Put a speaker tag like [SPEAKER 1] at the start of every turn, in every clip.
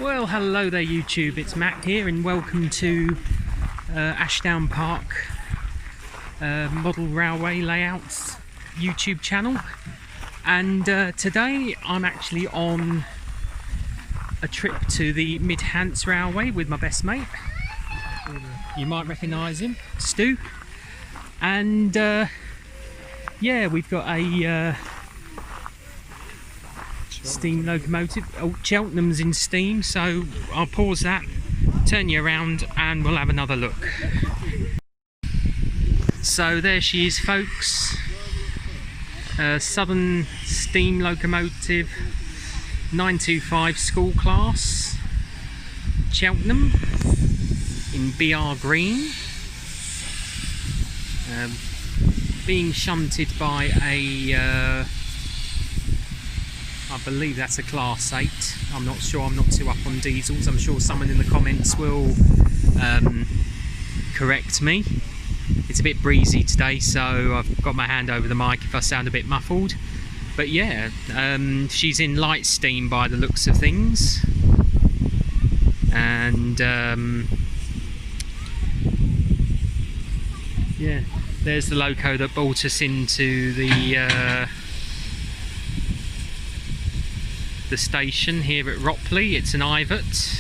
[SPEAKER 1] Well, hello there YouTube, it's Matt here and welcome to Ashdown Park Model Railway Layouts YouTube channel. And today I'm actually on a trip to the Mid Hants Railway with my best mate. You might recognise him, Stu. And yeah, we've got a steam locomotive. Oh, Cheltenham's in steam, so I'll pause that, turn you around and we'll have another look. So there she is, folks. Southern steam locomotive 925 school class, Cheltenham in BR green, being shunted by a I believe that's a class 8. I'm not sure, I'm not too up on diesels. I'm sure someone in the comments will correct me. It's a bit breezy today, so I've got my hand over the mic if I sound a bit muffled. But yeah, she's in light steam by the looks of things. And yeah, there's the loco that brought us into the station here at Ropley. It's an Ivet,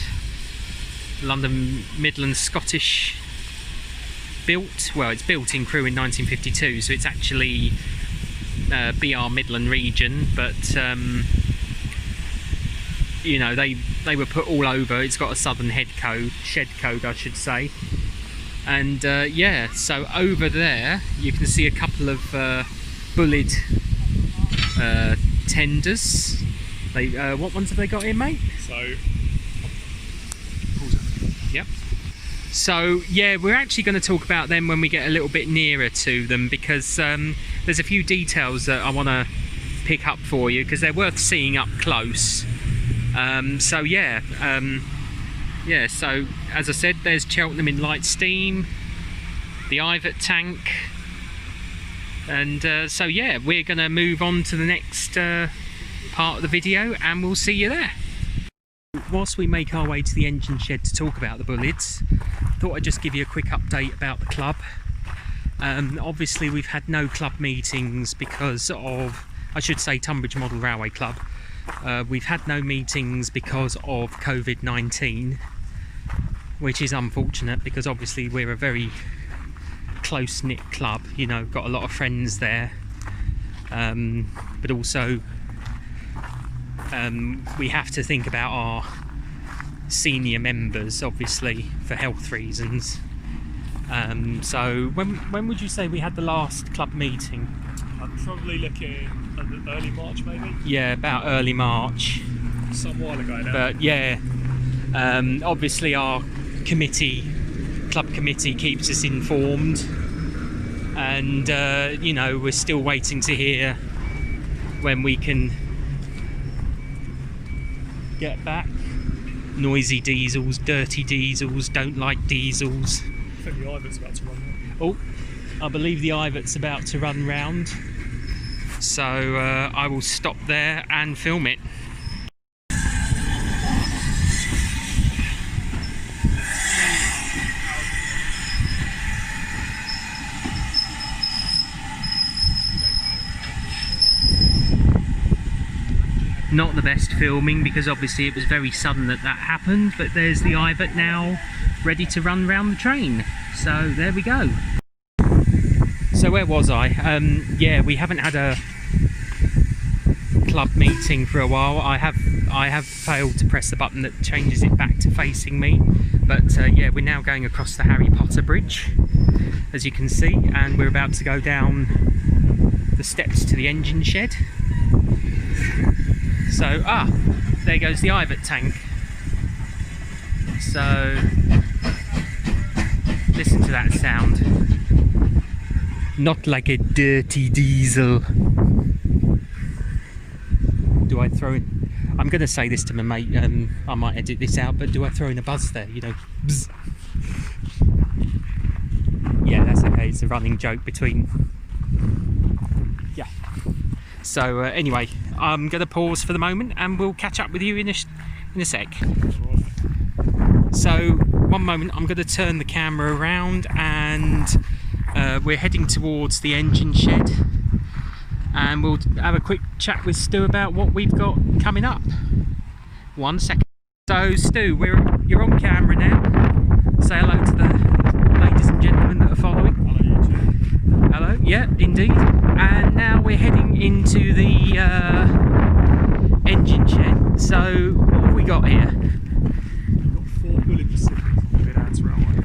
[SPEAKER 1] London Midland Scottish built. Well, it's built in Crewe in 1952, so it's actually BR Midland region, but you know, they were put all over. It's got a southern shed code I should say. And yeah, so over there you can see a couple of bullied tenders. What ones have they got here, mate? Yep. So yeah, we're actually going to talk about them when we get a little bit nearer to them, because there's a few details that I want to pick up for you because they're worth seeing up close. So yeah, yeah. So as I said, there's Cheltenham in light steam, the Ivet tank, and so yeah, we're going to move on to the next part of the video and we'll see you there. Whilst we make our way to the engine shed to talk about the bullieds, I thought I'd just give you a quick update about the club. Obviously we've had no club meetings because of, I should say, Tunbridge Model Railway Club. We've had no meetings because of COVID-19, which is unfortunate because obviously we're a very close-knit club, you know, got a lot of friends there, but also we have to think about our senior members, obviously, for health reasons. So when would you say we had the last club meeting?
[SPEAKER 2] I'm probably looking at early March, maybe?
[SPEAKER 1] Yeah, about early March.
[SPEAKER 2] Some while ago now.
[SPEAKER 1] But yeah, obviously our club committee keeps us informed, and you know, we're still waiting to hear when we can get back. Noisy diesels, dirty diesels, don't like diesels.
[SPEAKER 2] I think the Ivet's about to run round.
[SPEAKER 1] Oh, I believe the Ivet's about to run round, so I will stop there and film it. Not the best filming because obviously it was very sudden that happened, but there's the Ivet now ready to run round the train. So there we go. So where was I? Yeah, we haven't had a club meeting for a while. I have failed to press the button that changes it back to facing me, but yeah, we're now going across the Harry Potter Bridge, as you can see, and we're about to go down the steps to the engine shed. So, there goes the Ivet tank. So, listen to that sound. Not like a dirty diesel. Do I throw in... I'm going to say this to my mate, I might edit this out, but do I throw in a buzz there? You know, bzz. Yeah, that's okay, it's a running joke between... Yeah. So anyway, I'm going to pause for the moment and we'll catch up with you in a sec. So one moment, I'm going to turn the camera around, and we're heading towards the engine shed, and we'll have a quick chat with Stu about what we've got coming up. 1 second. So Stu, you're on camera now. Say hello to the ladies and gentlemen that are following.
[SPEAKER 2] Hello, YouTube.
[SPEAKER 1] Hello, yeah, indeed. And now we're heading into the engine shed. So what have we got here?
[SPEAKER 2] We've got 4 Bullet Pacifics on the Mid Hants Railway.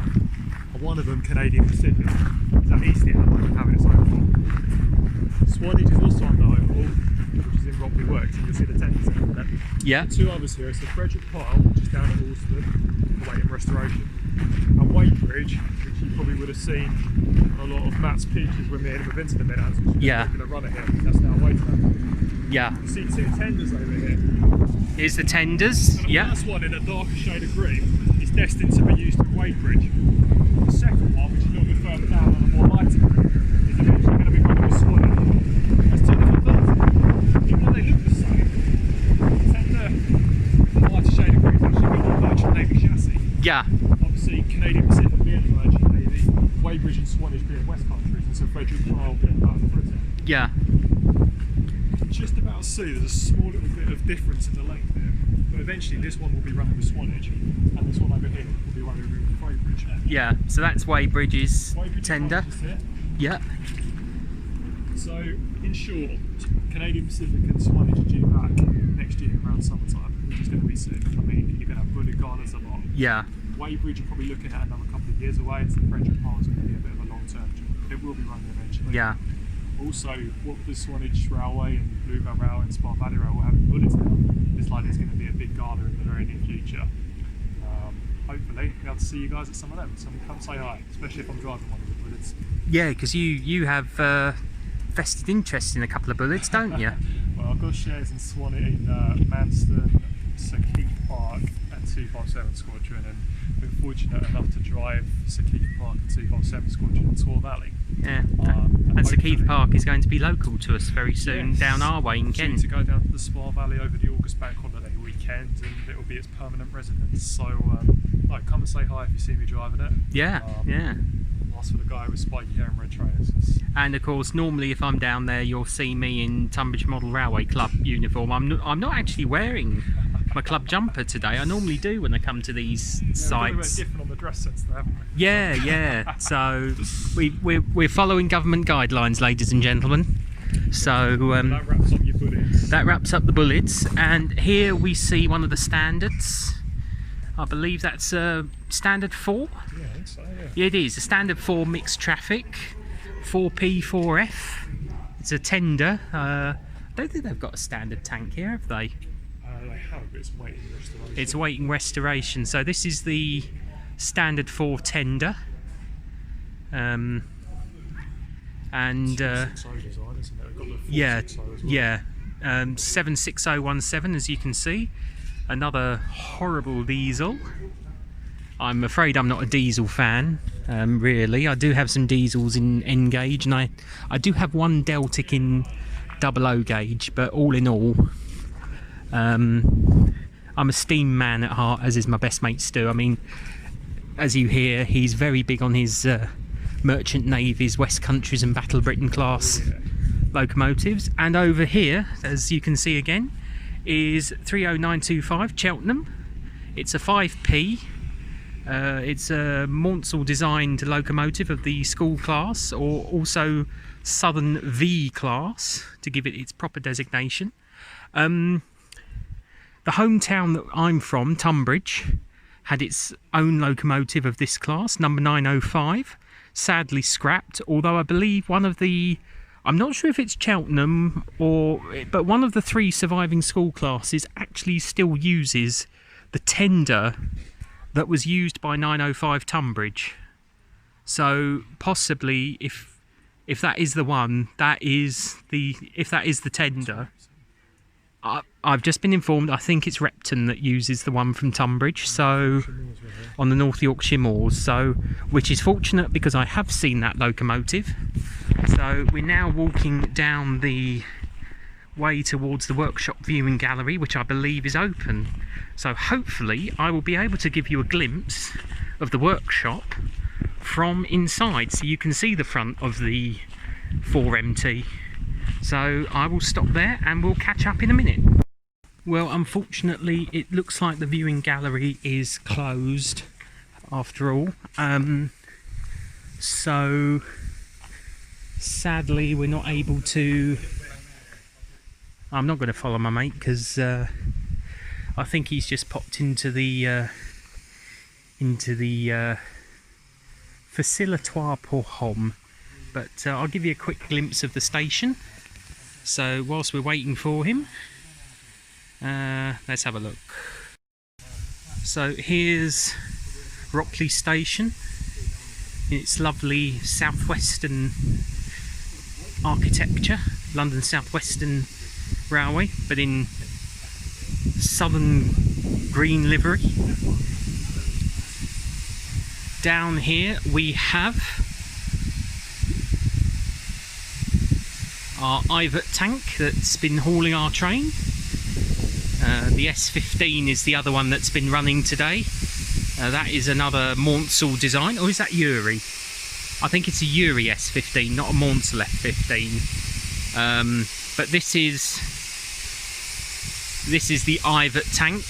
[SPEAKER 2] And one of them, Canadian Pacific. That East End, I'm having its own fault. Swanage is also on the overhaul, which is in Ropley Works, and you'll see the tenders there.
[SPEAKER 1] Yeah.
[SPEAKER 2] The 2 others here, so Frederick Pile, which is down at Alsford, awaiting restoration. And Wadebridge, which you probably would have seen on a lot of Matt's pictures when me and him have been to the Mid Hants, which is
[SPEAKER 1] Yeah.
[SPEAKER 2] a regular runner here. That's now waiting.
[SPEAKER 1] Yeah.
[SPEAKER 2] You see 2 tenders over here.
[SPEAKER 1] Here's the tenders.
[SPEAKER 2] And the
[SPEAKER 1] Yeah.
[SPEAKER 2] first one in a darker shade of green is destined to be used at Wadebridge. The second one, which is a little bit further down on a more lighter green, is eventually going to be running with Swanage. There's 2 different things. Even though they look the same, the tender, the lighter shade of green, is actually got a Merchant Navy chassis.
[SPEAKER 1] Yeah.
[SPEAKER 2] Obviously, Canadian Pacific being the Merchant Navy, Wadebridge and Swanage being West Countries, and so Frederick Pile being part of Britain.
[SPEAKER 1] Yeah.
[SPEAKER 2] Just about to see, there's a small little bit of difference in the length there, but eventually this one will be running with Swanage, and this one over here will be running with Wadebridge.
[SPEAKER 1] Yeah. So that's Wadebridge's
[SPEAKER 2] Wadebridge
[SPEAKER 1] tender.
[SPEAKER 2] is here.
[SPEAKER 1] Yeah.
[SPEAKER 2] So, in short, Canadian Pacific and Swanage are due back next year around summertime, which is going to be sick. I mean, you're going to have bullet garners a lot.
[SPEAKER 1] Yeah.
[SPEAKER 2] Wadebridge, you're probably looking at another couple of years away, and so Frederick Pile is going to be a bit of a long-term job, but it will be running eventually.
[SPEAKER 1] Yeah.
[SPEAKER 2] Also, what the Swanage Railway and Bluebell Railway and Spa Valley Railway will have in bullets now, it's like there's going to be a big garner in the very near future. Hopefully, we'll be able to see you guys at some of them, so come say hi, especially if I'm driving one of the bullets.
[SPEAKER 1] Yeah, because you have vested interest in a couple of bullets, don't you?
[SPEAKER 2] Well, I've got shares in Swanage, in Manston, Sir Keith Park and 257 Squadron, and been fortunate enough to drive Sir Keith Park and 257 Squadron in Tor Valley.
[SPEAKER 1] Yeah. And Sir Keith Park is going to be local to us very soon,
[SPEAKER 2] Yes.
[SPEAKER 1] down our way in
[SPEAKER 2] Due
[SPEAKER 1] Kent.
[SPEAKER 2] to go down to the Spa Valley over the August bank holiday weekend, and it will be its permanent residence. So, like, come and say hi if you see me driving it.
[SPEAKER 1] Yeah, yeah.
[SPEAKER 2] Ask for the guy with spiky hair and red trainers.
[SPEAKER 1] And of course, normally if I'm down there, you'll see me in Tunbridge Model Railway Club uniform. I'm not actually wearing my club jumper today. I normally do when I come to these sites.
[SPEAKER 2] We're a bit different on the dress sense, though, haven't we?
[SPEAKER 1] Yeah, yeah. So we're following government guidelines, ladies and gentlemen. So
[SPEAKER 2] That wraps up your bullets.
[SPEAKER 1] that wraps up the bullets, and here we see one of the standards. I believe that's standard 4.
[SPEAKER 2] Yeah, I think so, yeah.
[SPEAKER 1] Yeah, it is a standard 4 mixed traffic, 4P4F. It's a tender. I don't think they've got a standard tank here, have they?
[SPEAKER 2] They have, but it's waiting restoration.
[SPEAKER 1] It's awaiting restoration. So this is the standard 4 tender. And
[SPEAKER 2] 760 design, isn't it? We've got the 460
[SPEAKER 1] yeah,
[SPEAKER 2] as well.
[SPEAKER 1] yeah, 76017, as you can see. Another horrible diesel. I'm afraid I'm not a diesel fan, really. I do have some diesels in N gauge, and I do have one Deltic in 00 gauge, but all in all, I'm a steam man at heart, as is my best mate Stu. I mean, as you hear, he's very big on his Merchant Navy's West Countries and Battle Britain class locomotives. And over here, as you can see again, is 30925 Cheltenham. It's a 5P. It's a Maunsell designed locomotive of the school class, or also Southern V class, to give it its proper designation. The hometown that I'm from, Tunbridge, had its own locomotive of this class, number 905, sadly scrapped, although I believe one of the, I'm not sure if it's Cheltenham but one of the 3 surviving school classes actually still uses the tender that was used by 905 Tunbridge. So possibly, if that is the one, if that is the tender, I've just been informed, I think it's Repton that uses the one from Tunbridge, so on the North Yorkshire moors, so which is fortunate because I have seen that locomotive. So we're now walking down the way towards the workshop viewing gallery, which I believe is open. So hopefully I will be able to give you a glimpse of the workshop from inside, so you can see the front of the 4MT. So I will stop there and we'll catch up in a minute. Well, unfortunately it looks like the viewing gallery is closed after all. So sadly we're not able to... I'm not going to follow my mate because I think he's just popped into the Facilitoire pour Homme. But I'll give you a quick glimpse of the station. So whilst we're waiting for him, let's have a look. So here's Ropley station in its lovely southwestern architecture, London South Western Railway, but in southern green livery. Down here we have our Ivet tank that's been hauling our train. The S15 is the other one that's been running today. That is another Maunsell design, or is that Uri? I think it's a Uri S15, not a Maunsell F15. But this is the Ivet tank,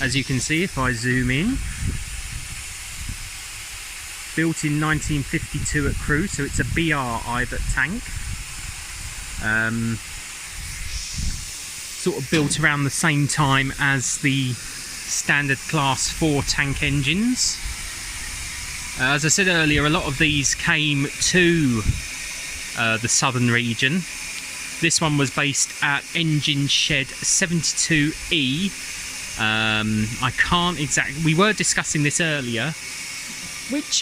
[SPEAKER 1] as you can see if I zoom in. Built in 1952 at Crewe, so it's a BR Ivet tank. Sort of built around the same time as the standard class 4 tank engines. As I said earlier, a lot of these came to the southern region. This one was based at Engine Shed 72E. I can't exactly... We were discussing this earlier. Which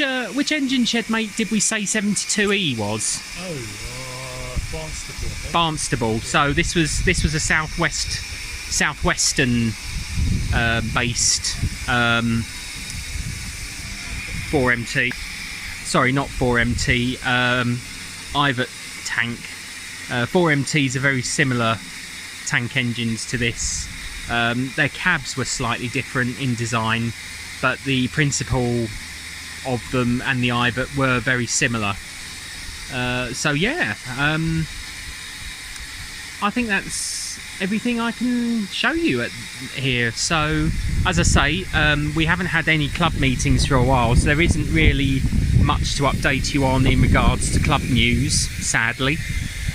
[SPEAKER 1] engine shed, mate, did we say 72E was?
[SPEAKER 2] Barnstable.
[SPEAKER 1] Barnstable. So this was a southwestern based 4MT. Sorry, not 4MT. Ivet tank. 4MTs are very similar tank engines to this. Their cabs were slightly different in design, but the principle of them and the Ivet were very similar. So yeah, I think that's everything I can show you here. So as I say, we haven't had any club meetings for a while, so there isn't really much to update you on in regards to club news, sadly.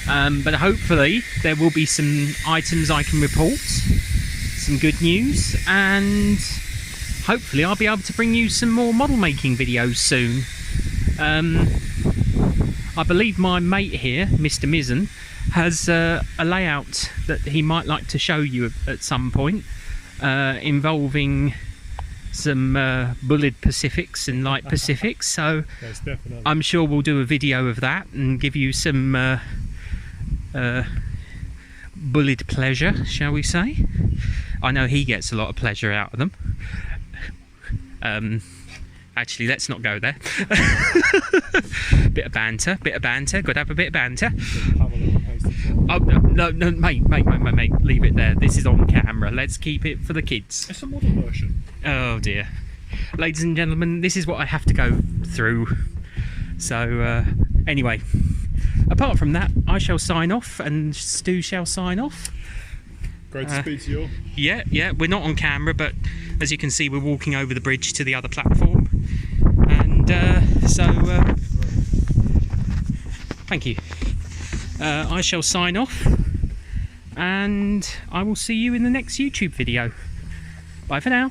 [SPEAKER 1] But hopefully there will be some items I can report, some good news, and hopefully I'll be able to bring you some more model making videos soon. I believe my mate here, Mr. Mizzen, has a layout that he might like to show you at some point, involving some Bullid Pacifics and Light Pacifics. So
[SPEAKER 2] yes, definitely.
[SPEAKER 1] I'm sure we'll do a video of that and give you some Bullid pleasure, shall we say. I know he gets a lot of pleasure out of them. Actually, let's not go there. bit of banter, gotta have a bit of banter. Oh, no, mate, leave it there. This is on camera. Let's keep it for the kids.
[SPEAKER 2] It's a model version.
[SPEAKER 1] Oh dear. Ladies and gentlemen, this is what I have to go through. So, anyway, apart from that, I shall sign off and Stu shall sign off.
[SPEAKER 2] Great to speak to you all.
[SPEAKER 1] Yeah, we're not on camera, but as you can see, we're walking over the bridge to the other platform. And thank you. I shall sign off, and I will see you in the next YouTube video. Bye for now.